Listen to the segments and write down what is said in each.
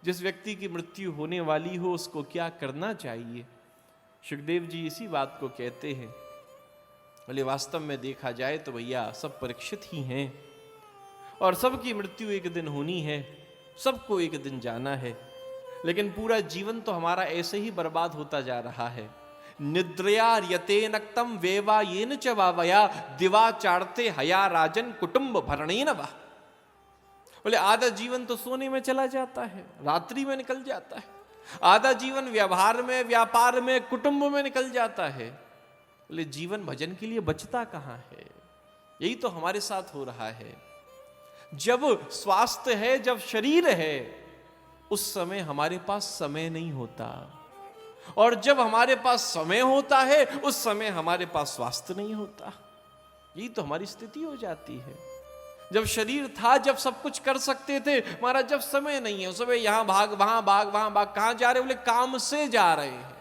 जिस व्यक्ति की मृत्यु होने वाली हो उसको क्या करना चाहिए। सुखदेव जी इसी बात को कहते हैं। बोले वास्तव में देखा जाए तो भैया सब परीक्षित ही हैं और सबकी मृत्यु एक दिन होनी है, सबको एक दिन जाना है, लेकिन पूरा जीवन तो हमारा ऐसे ही बर्बाद होता जा रहा है। निद्रया यते नक्तम वेवा येन च वावया दिवा चाड़ते हया राजन कुटुंब भरणेन वा। बोले आधा जीवन तो सोने में चला जाता है, रात्रि में निकल जाता है, आधा जीवन व्यवहार में, व्यापार में, कुटुंब में निकल जाता है। बोले जीवन भजन के लिए बचता कहां है। यही तो हमारे साथ हो रहा है। जब स्वास्थ्य है, जब शरीर है, उस समय हमारे पास समय नहीं होता, और जब हमारे पास समय होता है उस समय हमारे पास स्वास्थ्य नहीं होता। यही तो हमारी स्थिति हो जाती है। जब शरीर था, जब सब कुछ कर सकते थे, महाराज जब समय नहीं है उस समय यहां भाग, वहां भाग, वहां भाग। कहां जा रहे? बोले काम से जा रहे हैं।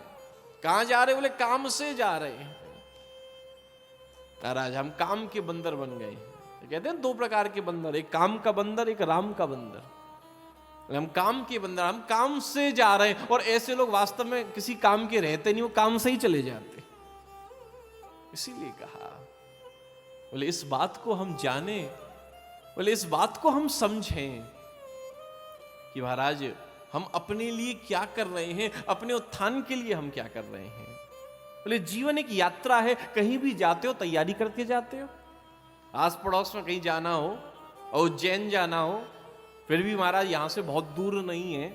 कहां जा रहे? बोले काम से जा रहे हैं। महाराज हम काम के बंदर बन गए। कहते हैं दो प्रकार के बंदर, एक काम का बंदर, एक राम का बंदर। हम काम के बंदर, हम काम से जा रहे हैं। और ऐसे लोग वास्तव में किसी काम के रहते नहीं, वो काम से ही चले जाते। इसीलिए कहा, बोले इस बात को हम जाने, बोले इस बात को हम समझें कि महाराज हम अपने लिए क्या कर रहे हैं, अपने उत्थान के लिए हम क्या कर रहे हैं। बोले जीवन एक यात्रा है, कहीं भी जाते हो तैयारी करके जाते हो। आस पड़ोस में कहीं जाना हो, उज्जैन जाना हो, फिर भी महाराज यहाँ से बहुत दूर नहीं है,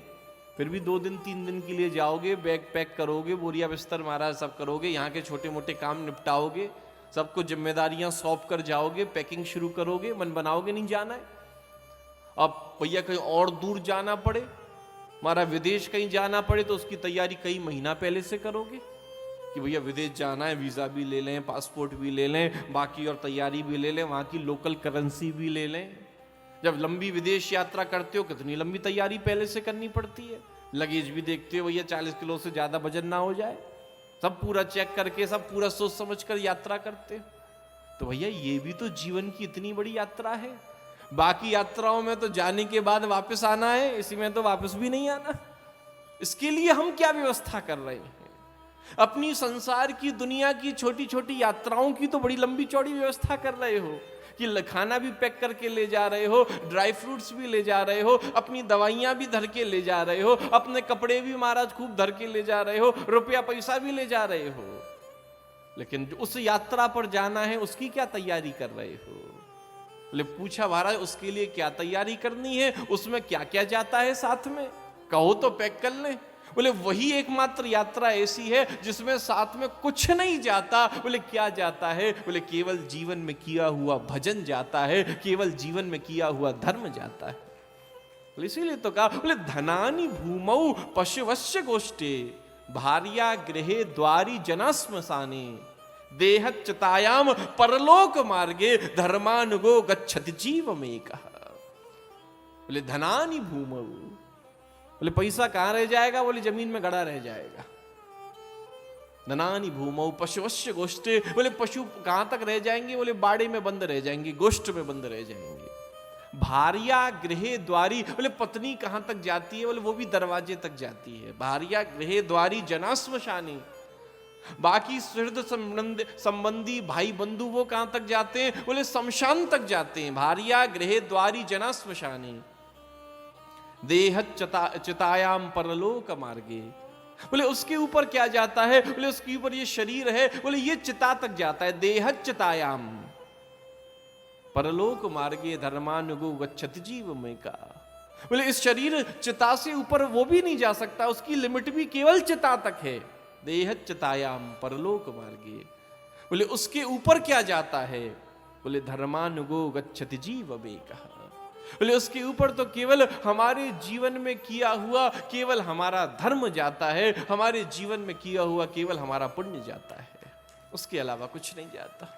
फिर भी 2 दिन 3 दिन के लिए जाओगे, बैग पैक करोगे, बोरिया बिस्तर महाराज सब करोगे, यहाँ के छोटे मोटे काम निपटाओगे, सबको जिम्मेदारियां सौंप कर जाओगे, पैकिंग शुरू करोगे, मन बनाओगे नहीं जाना है। अब भैया कहीं और दूर जाना पड़े, हमारा विदेश कहीं जाना पड़े, तो उसकी तैयारी कई महीना पहले से करोगे कि भैया विदेश जाना है, वीजा भी ले लें, पासपोर्ट भी ले लें, बाकी और तैयारी भी ले लें, वहां की लोकल करेंसी भी ले लें। जब लंबी विदेश यात्रा करते हो कितनी लंबी तैयारी पहले से करनी पड़ती है। लगेज भी देखते हो भैया 40 किलो से ज्यादा वजन ना हो जाए, सब पूरा चेक करके, सब पूरा सोच समझ कर यात्रा करते हो। तो भैया ये भी तो जीवन की इतनी बड़ी यात्रा है। बाकी यात्राओं में तो जाने के बाद वापस आना है, इसी में तो वापस भी नहीं आना। इसके लिए हम क्या व्यवस्था कर रहे हैं। अपनी संसार की, दुनिया की छोटी छोटी यात्राओं की तो बड़ी लंबी चौड़ी व्यवस्था कर रहे हो कि खाना भी पैक करके ले जा रहे हो, ड्राई फ्रूट्स भी ले जा रहे हो, अपनी दवाइयां भी धर के ले जा रहे हो, अपने कपड़े भी महाराज खूब धर के ले जा रहे हो, रुपया पैसा भी ले जा रहे हो, लेकिन उस यात्रा पर जाना है उसकी क्या तैयारी कर रहे हो। बोले पूछा महाराज उसके लिए क्या तैयारी करनी है, उसमें क्या क्या जाता है साथ में, कहो तो पैक कर लें। बोले वही एकमात्र यात्रा ऐसी है जिसमें साथ में कुछ नहीं जाता। बोले क्या जाता है? बोले केवल जीवन में किया हुआ भजन जाता है, केवल जीवन में किया हुआ धर्म जाता है। बोले इसीलिए तो कहा, बोले धनानि भूमौ पशुवश्य गोष्ठे भार्या गृहे द्वारी जना श्मशाने देहच्युतायाम परलोक मार्गे धर्मानुगो गच्छति जीवमेकः। बोले धनानि भूमौ, बोले पैसा कहां रह जाएगा? बोले जमीन में गड़ा रह जाएगा। धनानि भूमौ पशुवश्य गोष्ठे, बोले पशु कहां तक रह जाएंगे? बोले बाड़े में बंद रह जाएंगे, गोष्ठ में बंद रह जाएंगे। भार्या गृहे द्वारी, बोले पत्नी कहां तक जाती है? बोले वो भी दरवाजे तक जाती है। भार्या गृहे द्वारी जना श्मशाने, बाकी सुहृद संबंधी भाई बंधु वो कहां तक जाते हैं? बोले शमशान तक जाते हैं। भार्या गृहे द्वारी जना श्मशाने देहच्युतायाम परलोक मार्गे, बोले उसके ऊपर क्या जाता है? बोले उसके ऊपर ये शरीर है, बोले ये चिता तक जाता है। देहच्युतायाम परलोक मार्गे धर्मानुगो गच्छति जीवमेका, बोले इस शरीर चिता से ऊपर वो भी नहीं जा सकता, उसकी लिमिट भी केवल चिता तक है। देहच्युतायाम परलोक मार्गे, बोले उसके ऊपर क्या जाता है? बोले धर्मानुगो गच्छति जीवमेका, बोले उसके ऊपर तो केवल हमारे जीवन में किया हुआ केवल हमारा धर्म जाता है, हमारे जीवन में किया हुआ केवल हमारा पुण्य जाता है, उसके अलावा कुछ नहीं जाता।